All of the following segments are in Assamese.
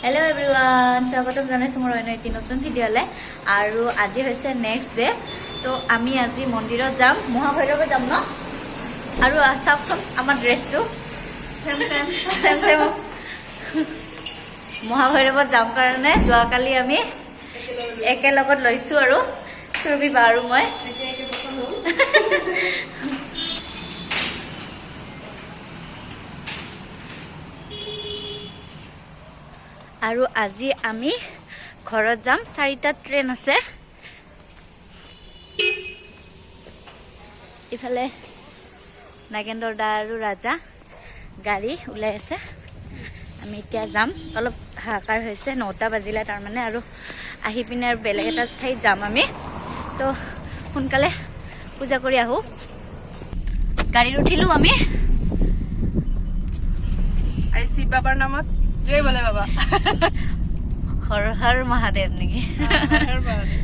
Hello everyone, স্বাগতম জানাইছো মোৰ অন্য এটি নতুন ভিডিঅ'লে আৰু আজি হৈছে নেক্সট ডে তো আমি আজি মন্দিৰত যাম মহাভৈৰৱ যাম ন আৰু চাওকচোন আমাৰ ড্ৰেছটো সেম মহাভৈৰৱত যাম কাৰণে যোৱাকালি আমি একেলগত লৈছো আৰু সুৰবি বা আৰু মই আৰু আজি আমি ঘৰত যাম 4টা ট্ৰেন আছে ইফালে নাগেন্দ্ৰ দা আৰু ৰাজা গাড়ী উলাই আছে আমি এতিয়া যাম অলপ হাকাৰ হৈছে 9টা বাজিলে তাৰ মানে আৰু আহি পিনে আৰু বেলেগ এটা ঠাই যাম আমি তো সোনকালে পূজা কৰি আহো গাড়ীত উঠিলো আমি আইসি বাবাৰ নামত জয় বলে বাবা হৰ হৰ মহাদেৱ নেকি হৰ মহাদেৱ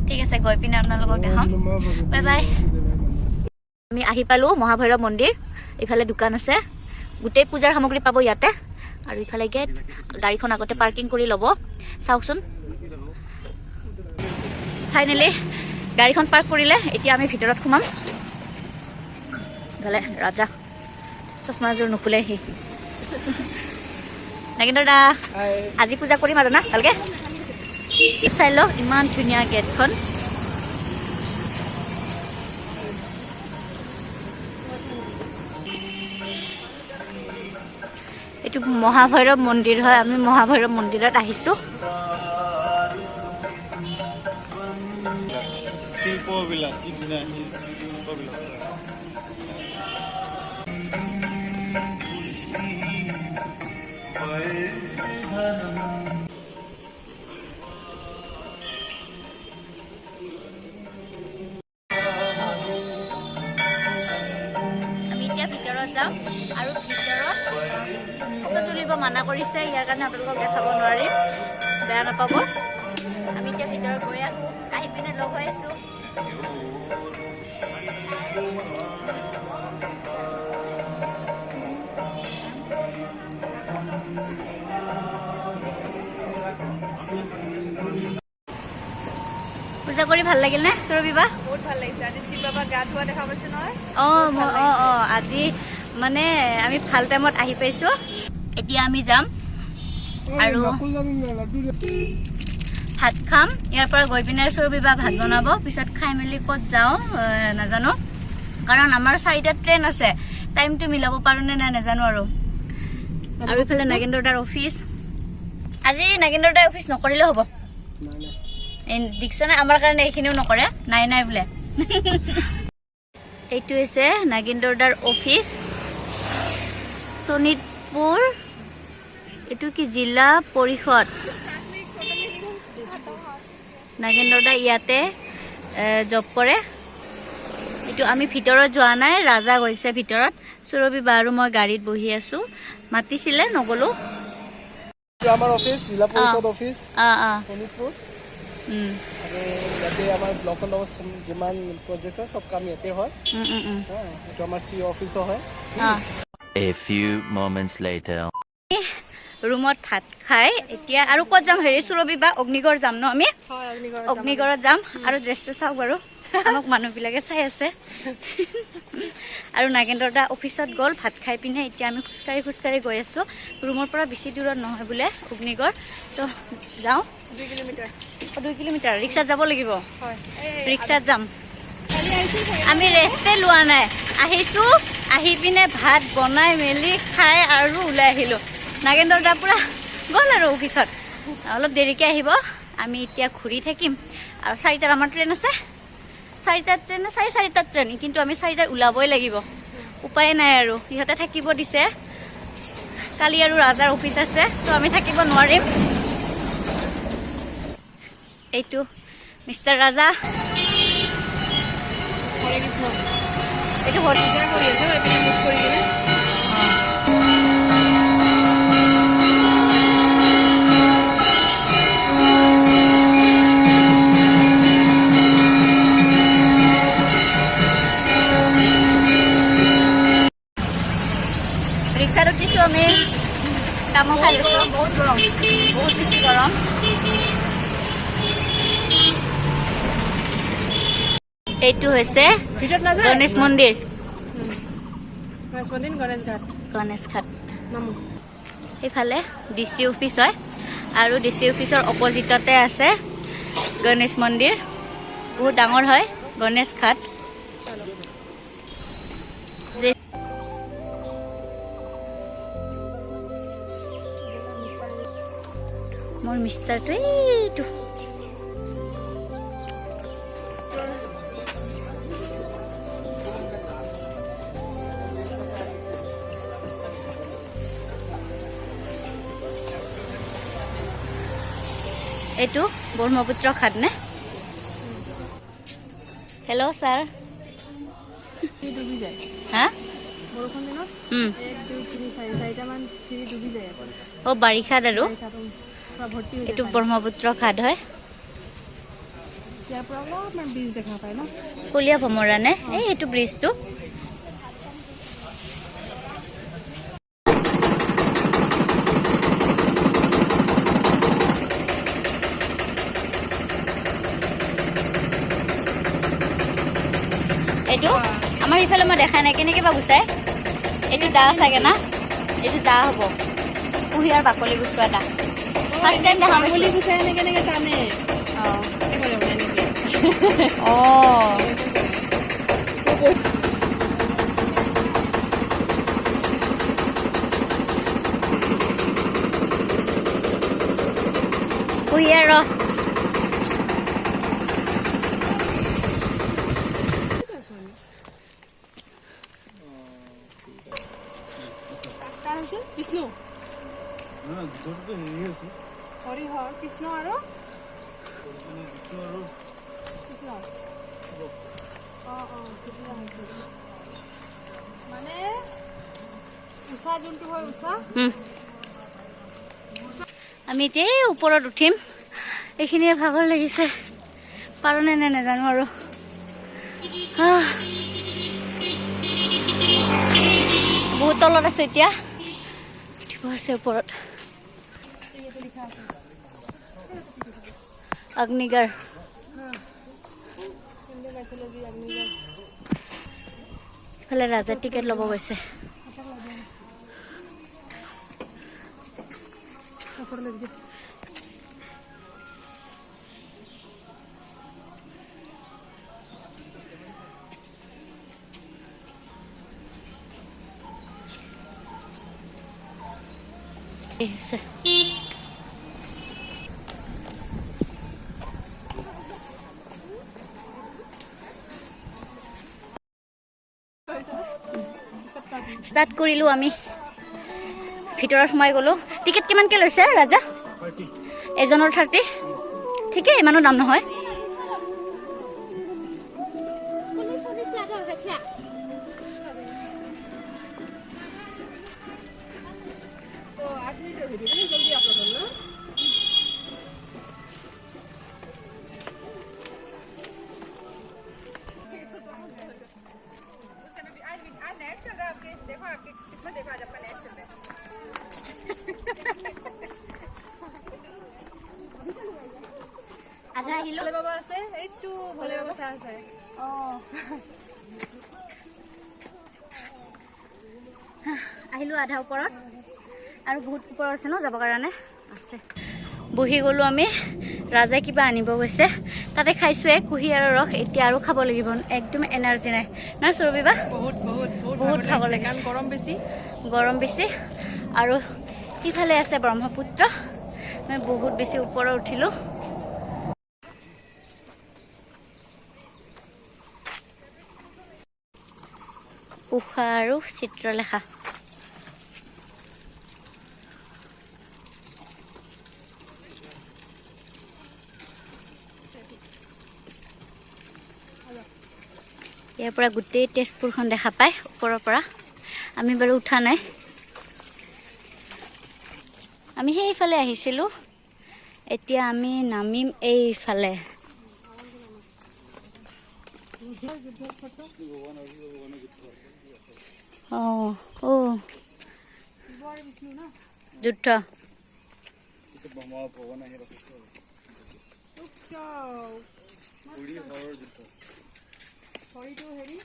ঠিক আছে গৈ পিনে আপোনালোকক দেখাম বাই বাই আমি আহি পালো মহাভৈৰৱ মন্দিৰ ইফালে দোকান আছে গোটেই পূজাৰ সামগ্ৰী পাব ইয়াতে আৰু ইফালে গেট গাড়ীখন আগতে পাৰ্কিং কৰি ল'ব চাওকচোন ফাইনেলি গাড়ীখন পাৰ্ক কৰিলে এতিয়া আমি ভিতৰত সোমাম গলে ৰাজা চশমাযোৰ নুখুলে সি নাগেন্দ্ৰ দা আজি পূজা কৰিম আৰু না ভালকে চাই লওক ইমান ধুনীয়া গেটখন এইটো মহাভৈৰৱ মন্দিৰ হয় আমি মহাভৈৰৱ মন্দিৰত আহিছো ভিতৰত যাম আৰু ভিতৰত ফটো তুলিব মানা কৰিছে ইয়াৰ কাৰণে আপোনালোকক দেখাব নোৱাৰিম বেয়া নাপাব আমি এতিয়া ভিতৰত গৈ আহি পিনে লগ হৈ আছো পূজা কৰি ভাল লাগিল নে সুৰবি বা বহুত ভাল লাগিছে আজি শিৱ বাবা গা ধোৱা দেখা পাইছে নহয় আজি মানে আমি ভাল টাইমত আহি পাইছো এতিয়া আমি যাম আৰু ভাত খাম ইয়াৰ পৰা গৈ পিনে সুৰবি বা ভাত বনাব পিছত খাই মেলি ক'ত যাওঁ নাজানো কাৰণ আমাৰ 4টা ট্ৰেন আছে টাইমটো মিলাব পাৰো নে নাই নাজানো আৰু ইফালে নাগেন্দ্ৰ দাৰ অফিচ আজি নাগেন্দ্ৰ দাৰ অফিচ নকৰিলে হ'ব দিকছনে আমাৰ কাৰণে এইখিনিও নকৰে নাই নাই বোলে এইটো হৈছে নাগেন্দ্ৰ দাৰ অফিচ শোণিতপুৰ এইটো কি জিলা পৰিষদ নাগেন্দ্ৰ দা ইয়াতে জব কৰে এইটো আমি ভিতৰত যোৱা নাই ৰাজা গৈছে ভিতৰত সুৰবি বা আৰু মই গাড়ীত বহি আছো মাতিছিলে নগলো আমাৰ অফিচ জিলা পৰিষদ অফিচ শোণিতপুৰ আৰু ইয়াতে আমাৰ ব্লকৰ লগত যিমান প্ৰজেক্ট হয় সব কাম ইয়াতে হয় এইটো আমাৰ চি অফিচো হয় A few moments later ৰুমত ভাত খাই এতিয়া আৰু ক'ত যাম হেৰি সুৰবি বা অগ্নিগড় যাম ন আমি অগ্নিগড়ত যাম আৰু ড্ৰেছটো চাওক বাৰু আমাক মানুহবিলাকে চাই আছে আৰু নাগেন্দ্ৰ দা অফিচত গ'ল ভাত খাই পিনে এতিয়া আমি খোজকাঢ়ি গৈ আছো ৰুমৰ পৰা বেছি দূৰত নহয় বোলে অগ্নিগড় তো যাওঁ 2 কিলোমিটাৰ ৰিক্সাত যাব লাগিব ৰিক্সাত যাম আমি ৰেষ্টে লোৱা নাই আহিছো আহি পিনে ভাত বনাই মেলি খাই আৰু ওলাই আহিলো নাগেন্দ্ৰ দা পুৰা গ'ল আৰু অফিচত অলপ দেৰিকে আহিব আমি এতিয়া ঘূৰি থাকিম আৰু 4টাত আমাৰ ট্ৰেইন আছে 4টাত ট্ৰেইন 4:30টাত ট্ৰেইন কিন্তু আমি 4টাত ওলাবই লাগিব উপায় নাই আৰু ইহঁতে থাকিব দিছে কালি আৰু ৰাজাৰ অফিচ আছে তো আমি থাকিব নোৱাৰিম এইটো মিষ্টাৰ ৰাজা হৰে কৃষ্ণ এইটো পূজা কৰি আছে এইপিনে মুখ কৰি কিনে ৰিক্সাত উঠিছো আমি কামো খাই লৈছো বহুত গৰম বহুত বেছি গৰম এইটো হৈছে গণেশ মন্দিৰ গণেশ ঘাট এইফালে ডিচি অফিচ হয় আৰু ডিচি অফিচৰ অপজিটতে আছে গণেশ মন্দিৰ বহুত ডাঙৰ হয় গণেশ ঘাট মোৰ মিষ্টাৰটো এইটো এইটো ব্ৰহ্মপুত্ৰ ঘাট নে হেল্ল' ছাৰ হা অ বাৰিষাত আৰু এইটো ব্ৰহ্মপুত্ৰ ঘাট হয় কলীয়া ভমৰা নে এইটো ব্ৰিজটো এইটো আমাৰ ইফালে মই দেখা নাই কেনেকৈ বা গুচাই এইটো দা চাগে না এইটো দা হ'ব কুঁহিয়াৰ বাকলি গুচোৱা দা ফাৰ্ষ্ট টাইম দেখা বাকলি গুচাই কেনেকৈ টানে কুঁহিয়াৰ ৰস Kishnu. No, this is Hori Kishnu aro? Kishnu. Mane Usha juntu hoy Usha? আমি এতিয়া ওপৰত উঠিম এইখিনিয়ে ভাগৰ লাগিছে পাৰোনে নে নাজানো আৰু বহুত তলত আছে এতিয়া উঠিব আছে ওপৰত অগ্নিগড় ইফালে ৰাজা টিকেট ল'ব গৈছে ষ্টাৰ্ট কৰিলো আমি ভিতৰত সোমাই গলো টিকেট কিমানকে লৈছে ৰাজা এজনৰ 30 ঠিকে ইমানো দাম নহয় আধা আহিলো ভলে বাবা আছে এইটো ভলে বাবা চাহ আছে আহিলো আধা ওপৰত আৰু বহুত ওপৰত আছে ন যাব কাৰণে আছে বহি গলো আমি ৰাজাই কিবা আনিব গৈছে তাতে খাইছোৱে কুঁহিয়াৰৰ ৰস এতিয়া আৰু খাব লাগিব একদম এনাৰ্জি নাই না সুৰবিবা বহুত খাব লাগে গৰম বেছি আৰু ইফালে আছে ব্ৰহ্মপুত্ৰ মই বহুত বেছি ওপৰত উঠিলো উষা আৰু চিত্ৰলেখা ইয়াৰ পৰা গোটেই তেজপুৰখন দেখা পায় ওপৰৰ পৰা আমি বাৰু উঠা নাই আমি সেইফালে আহিছিলো এতিয়া আমি নামিম এইফালে যুদ্ধ হৰিটো হেৰি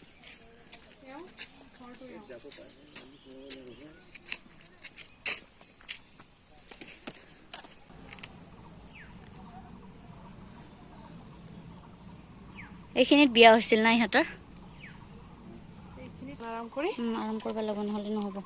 এওঁ ঘৰটো এওঁ এইখিনিত বিয়া হৈছিল না ইহঁতৰ এইখিনিত আৰাম কৰি আৰাম কৰিব লাগিব নহ'লে নহ'ব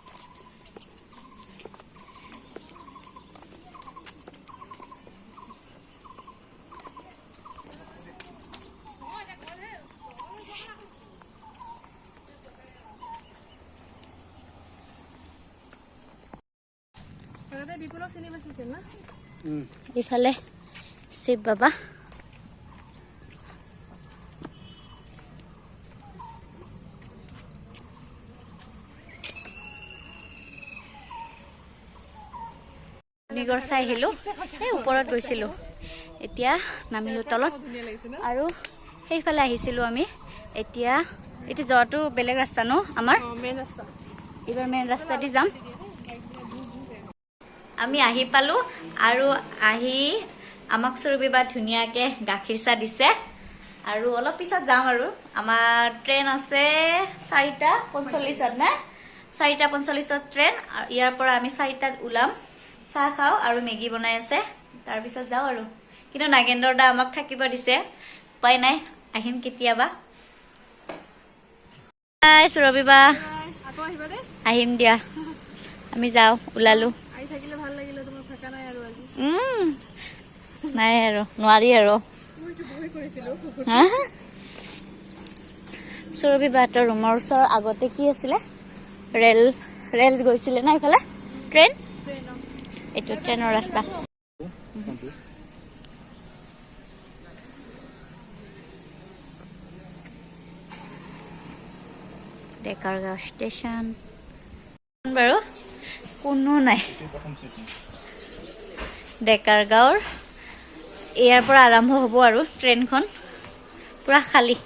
আগতে বিপুলক চিনি পাইছিল না ইফালে শিৱ বাবা অগ্নিগড় চাই আহিলো এই ওপৰত গৈছিলো এতিয়া নামিলো তলত আৰু সেইফালে আহিছিলো আমি এতিয়া যোৱাটো বেলেগ ৰাস্তা ন আমাৰ মেইন ৰাস্তা এইবাৰ মেইন ৰাস্তা দি যাম আমি আহি পালো আৰু আহি আমাক সুৰবিবা ধুনীয়াকে গাখীৰ চাহ দিছে আৰু অলপ পিছত যাম আৰু আমাৰ ট্ৰেইন আছে 4:45 না 4:45 ট্ৰেইন ইয়াৰ পৰা আমি 4টাত ওলাম চাহ খাও আৰু মেগী বনাই আছে তাৰ পিছত যাও আৰু কিন্তু নাগেন্দ্ৰ দা আমাক থাকিব দিছে উপায় নাই আহিম কেতিয়াবা বাই সুৰবিবা আকৌ আহিবা দে আহিম দিয়া আমি যাও ওলালো আহি থাকিলে ভাল লাগিলে তোমাৰ থাকা নাই আৰু আজি নাই আৰু নোৱাৰি আৰু মইতো বহি কৰিছিলো সুৰবিবাহঁতৰ ৰুমৰ ওচৰৰ আগতে কি আছিলে ৰেল গৈছিলে না ইফালে ট্ৰেইন এইটো ট্ৰেইনৰ ৰাস্তা ডেকাৰগাঁও ষ্টেচন বাৰু কোনো নাই ডেকাৰগাঁৱৰ ইয়াৰ পৰা আৰম্ভ হ'ব আৰু ট্ৰেইনখন পুৰা খালী